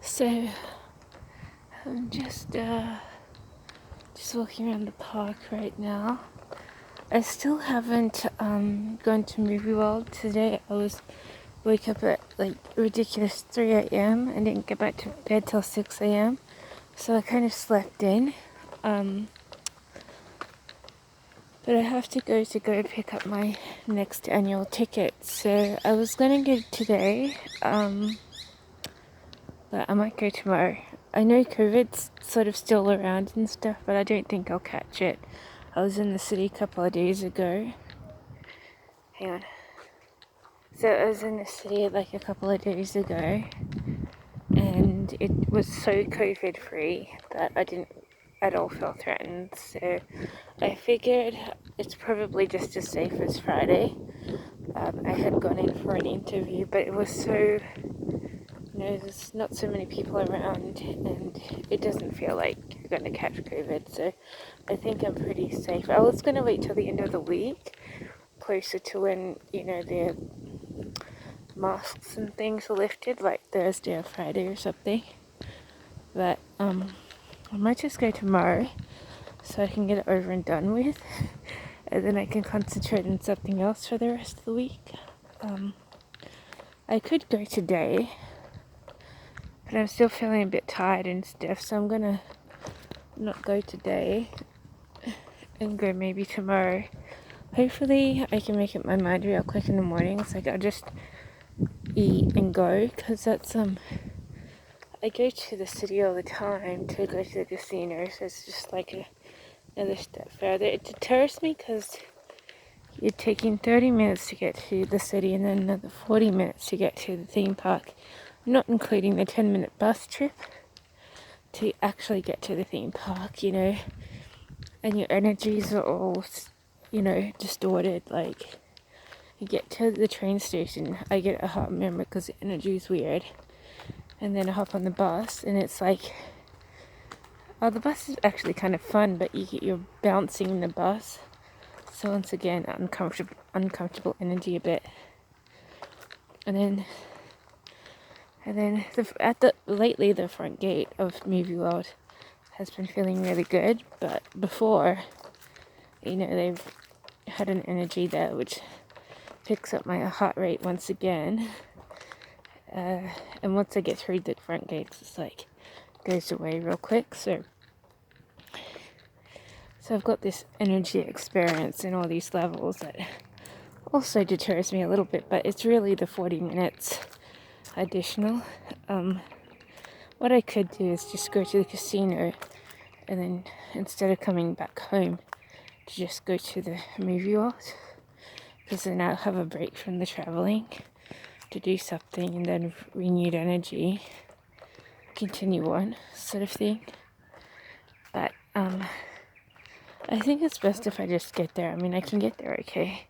So I'm just walking around the park right now. I still haven't gone to Movie World today. I was wake up at like ridiculous 3 a.m. and didn't get back to bed till 6 a.m. So I kind of slept in. But I have to go pick up my next annual ticket. So I was gonna go today, but I might go tomorrow. I know COVID's sort of still around and stuff, but I don't think I'll catch it. I was in the city a couple of days ago. Hang on. So I was in the city like a couple of days ago, and it was so COVID free that I didn't at all feel threatened. So I figured it's probably just as safe as Friday. I had gone in for an interview, but it was so, there's not so many people around, and it doesn't feel like you're going to catch COVID. So I think I'm pretty safe. I was going to wait till the end of the week, closer to when, the masks and things were lifted, like Thursday or Friday or something. But I might just go tomorrow so I can get it over and done with, and then I can concentrate on something else for the rest of the week. I could go today, but I'm still feeling a bit tired and stiff, so I'm gonna not go today and go maybe tomorrow. Hopefully I can make up my mind real quick in the mornings. Like, I'll just eat and go, because that's I go to the city all the time to go to the casino, so it's just like another step further. It deters me because you're taking 30 minutes to get to the city and then another 40 minutes to get to the theme park, not including the 10-minute bus trip to actually get to the theme park, and your energies are all, distorted. Like, you get to the train station, I get a hot memory because the energy is weird, and then I hop on the bus, and it's like, oh, the bus is actually kind of fun, but you're bouncing in the bus. So once again, uncomfortable energy a bit. And then lately the front gate of Movie World has been feeling really good, but before, they've had an energy there which picks up my heart rate once again. And once I get through the front gates, it's like goes away real quick. So I've got this energy experience in all these levels that also deters me a little bit, but it's really the 40 minutes additional. What I could do is just go to the casino, and then instead of coming back home, to just go to the movie world, because then I'll have a break from the traveling to do something, and then renewed energy, continue on, sort of thing. But I think it's best if I just get there. I mean, I can get there okay.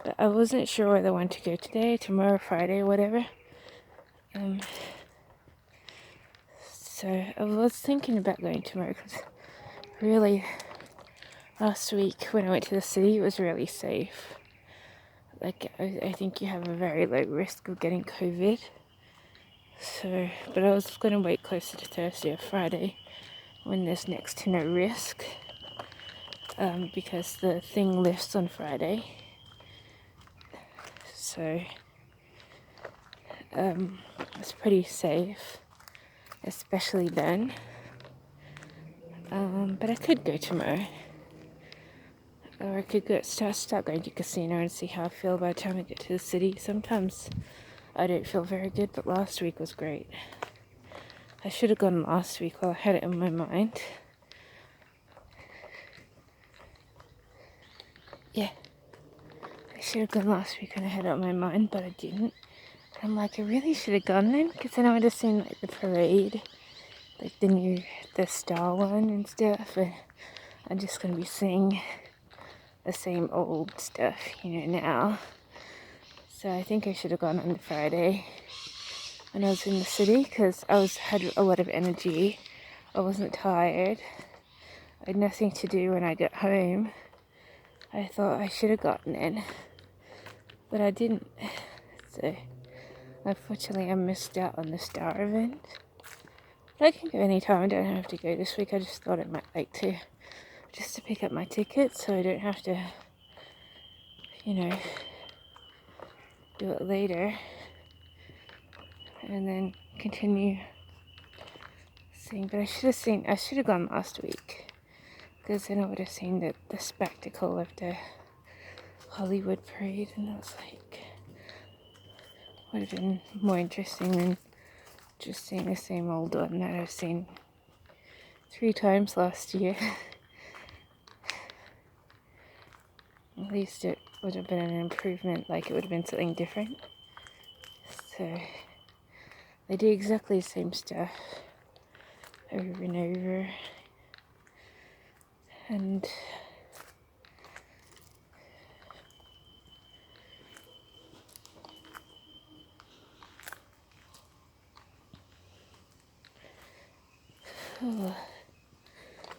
But I wasn't sure whether I want to go today, tomorrow, Friday, whatever. So I was thinking about going tomorrow, because really, last week when I went to the city, it was really safe. Like, I think you have a very low risk of getting COVID. So, but I was going to wait closer to Thursday or Friday when there's next to no risk, because the thing lifts on Friday. So it's pretty safe, especially then. But I could go tomorrow, or I could start going to casino and see how I feel by the time I get to the city. Sometimes I don't feel very good, but last week was great. I should have gone last week while I had it in my mind. Yeah, I should have gone last week when I had it on my mind, but I didn't. I'm like, I really should have gone then, because then I would have seen like the parade, like the Star one and stuff, and I'm just going to be seeing the same old stuff, now. So I think I should have gone on the Friday when I was in the city, because I had a lot of energy. I wasn't tired. I had nothing to do when I got home. I thought I should have gotten in, but I didn't. So unfortunately I missed out on the Star event. But I can go anytime. I don't have to go this week. I just thought I might like to, just to pick up my ticket so I don't have to, do it later. And then continue seeing. But I should have gone last week. Because then I would have seen the spectacle of the Hollywood parade. And I was like, would have been more interesting than just seeing the same old one that I've seen 3 times last year. At least it would have been an improvement, like it would have been something different. So they do exactly the same stuff over and over. And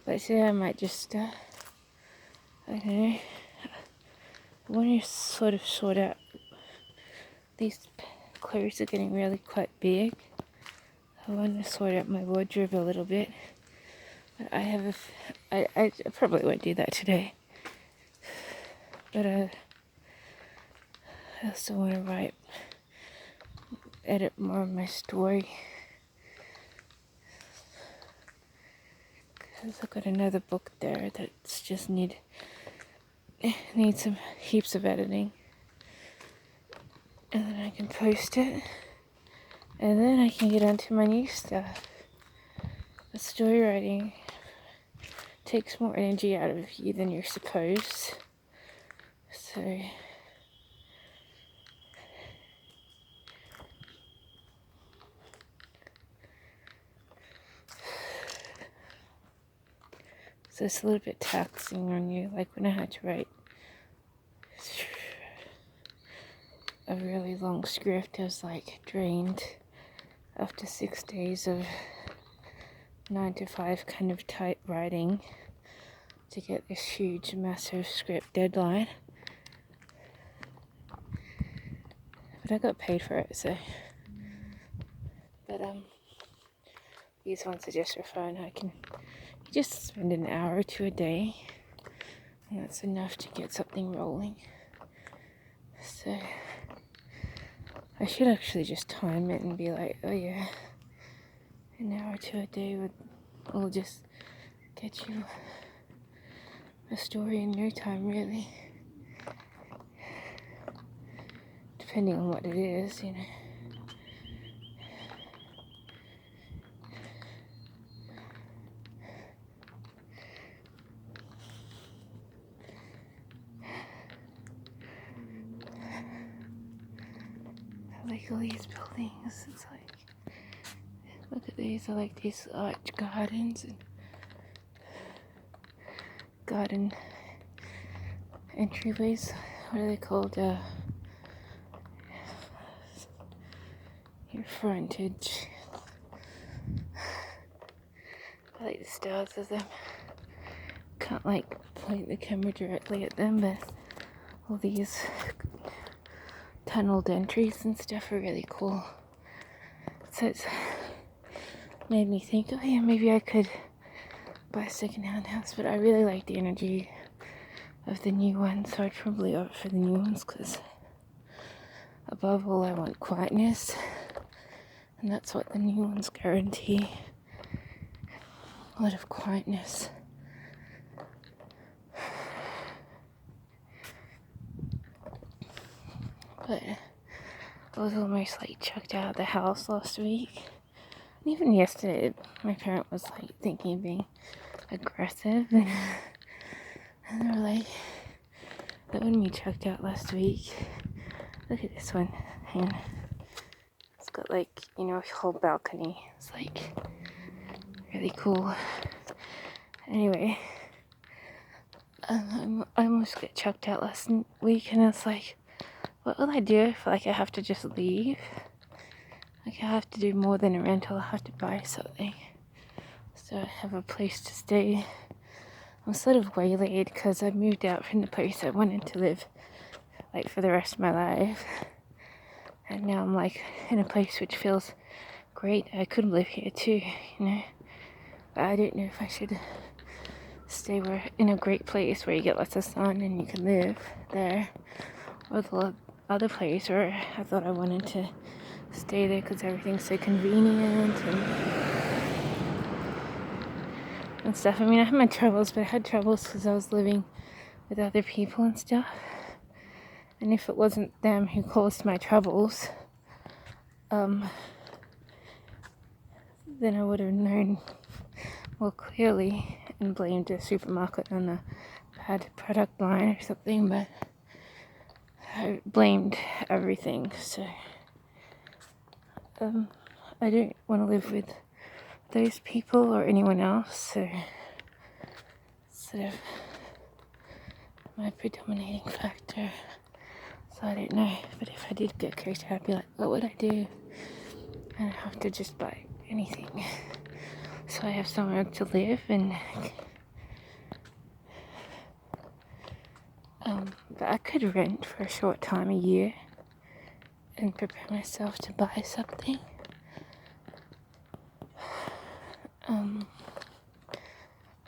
but today I might just, I don't know, I want to sort of sort out, these clothes are getting really quite big. I want to sort out my wardrobe a little bit. But I probably won't do that today. But I also want to edit more of my story. Because I've got another book there that's just needs some heaps of editing. And then I can post it. And then I can get onto my new stuff. The story writing takes more energy out of you than you're supposed. So it's a little bit taxing on you. Like when I had to write a really long script, I was like drained after 6 days of 9 to 5 kind of tight writing to get this huge, massive script deadline. But I got paid for it, so. But these ones are just for fun. You just spend an hour or 2 a day, and that's enough to get something rolling. So I should actually just time it and be like, oh yeah, an hour or 2 a day will just get you a story in no time, really. Depending on what it is, I like all these buildings. It's like, look at these. I like these arch gardens and garden entryways. What are they called? Your frontage. I like the styles of them. Can't point the camera directly at them, but all these tunneled entries and stuff are really cool. So it's made me think, oh yeah, maybe I could buy a second-hand house, but I really like the energy of the new ones, so I'd probably opt for the new ones, because above all I want quietness, and that's what the new ones guarantee. A lot of quietness. But I was almost chucked out of the house last week. And even yesterday, my parent was thinking of being aggressive. And they were like, that wouldn't be chucked out last week. Look at this one. Hang on. It's got a whole balcony. It's really cool. Anyway, I almost got chucked out last week, and it's like, what will I do if I have to just leave? I have to do more than a rental. I have to buy something, so I have a place to stay. I'm sort of waylaid because I moved out from the place I wanted to live for the rest of my life, and now I'm in a place which feels great. I could live here too, you know. But I don't know if I should stay in a great place where you get lots of sun and you can live there, or the other place where I thought I wanted to stay there because everything's so convenient and stuff. I mean, I had my troubles, but I had troubles because I was living with other people and stuff. And if it wasn't them who caused my troubles, then I would have known more clearly and blamed the supermarket on a bad product line or something, but I blamed everything, so I don't want to live with those people or anyone else, so sort of my predominating factor. So I don't know, but if I did get kicked out, I'd be like, what would I do? And I'd have to just buy anything so I have somewhere to live. And but I could rent for a short time a year and prepare myself to buy something.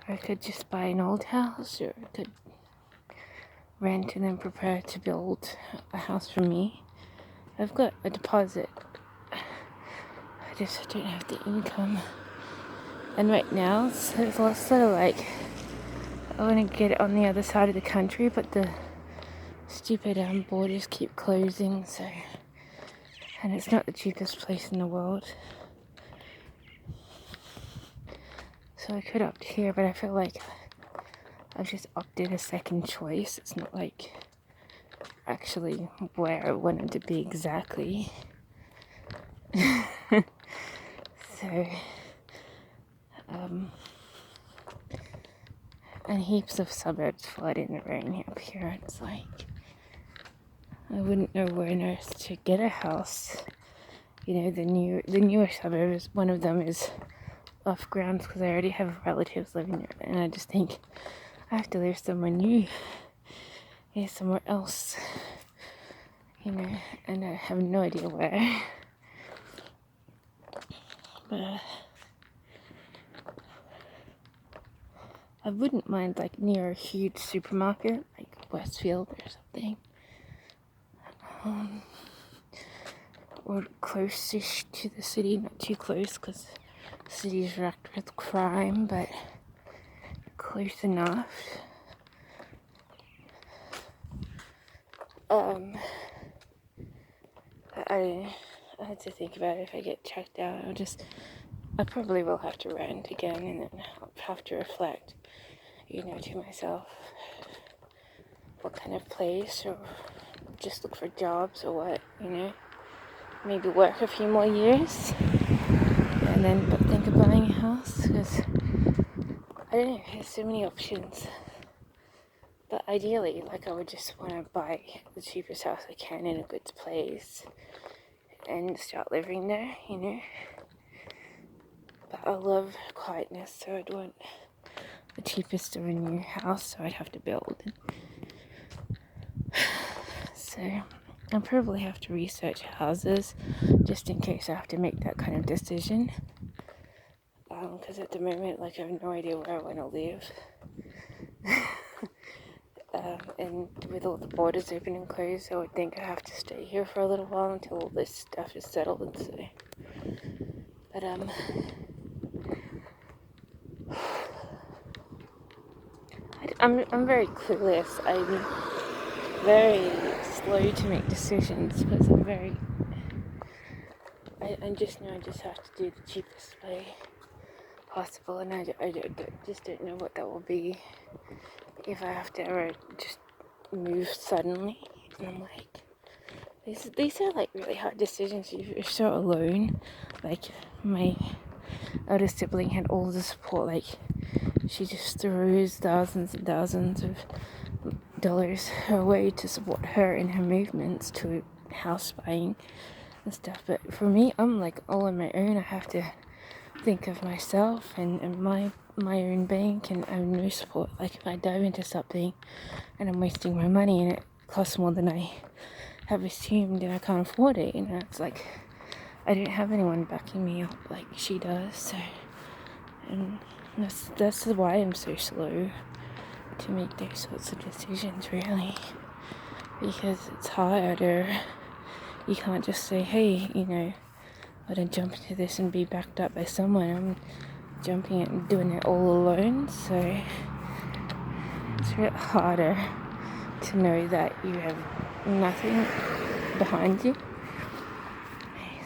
Or I could just buy an old house, or I could rent and then prepare to build a house for me. I've got a deposit, I just don't have the income. And right now, so it's sort of like I want to get it on the other side of the country, but the stupid borders keep closing, so, and it's not the cheapest place in the world. So I could opt here, but I feel like I've just opted a second choice. It's not like actually where I wanted to be exactly. So, and heaps of suburbs flood in the rain up here. It's like I wouldn't know where on earth to get a house. You know, the newer suburbs, one of them is off grounds because I already have relatives living there, and I just think I have to live somewhere new, somewhere else, you know, and I have no idea where. But I wouldn't mind like near a huge supermarket, like Westfield or something, or close-ish to the city, not too close because the city is wrecked with crime, but close enough. I had to think about it. If I get checked out, I probably will have to rent again, and then I'll have to reflect, you know, to myself what kind of place, or just look for jobs or what, you know. Maybe work a few more years and then think of buying a house, because I don't know, there's so many options. But ideally, like, I would just want to buy the cheapest house I can in a good place and start living there, you know. But I love quietness, so I'd want the cheapest of a new house, so I'd have to build. So I'll probably have to research houses just in case I have to make that kind of decision. Because at the moment, like, I have no idea where I want to live. And with all the borders open and closed, I would think I have to stay here for a little while until all this stuff is settled. So, but I'm very clueless. I'm very slow to make decisions because I just know I just have to do the cheapest way possible, and I just don't know what that will be if I have to ever just move suddenly. And I'm like, these are like really hard decisions. You're so alone. Like, my older sibling had all the support. Like, she just throws thousands and thousands of dollars her way to support her in her movements to house buying and stuff. But for me, I'm like all on my own. I have to think of myself and my own bank, and I have no support. Like, if I dive into something and I'm wasting my money and it costs more than I have assumed and I can't afford it, you know, it's like I don't have anyone backing me up like she does, so, and that's why I'm so slow to make those sorts of decisions, really, because it's hard, or you can't just say, hey, I don't jump into this and be backed up by someone. I'm jumping it and doing it all alone, so it's a bit harder to know that you have nothing behind you.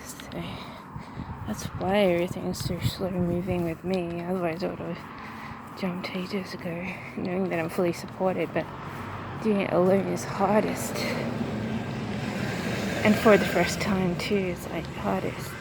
So that's why everything's so slow moving with me. Otherwise I would have jumped ages ago, knowing that I'm fully supported, but doing it alone is hardest. And for the first time too, it's like hardest.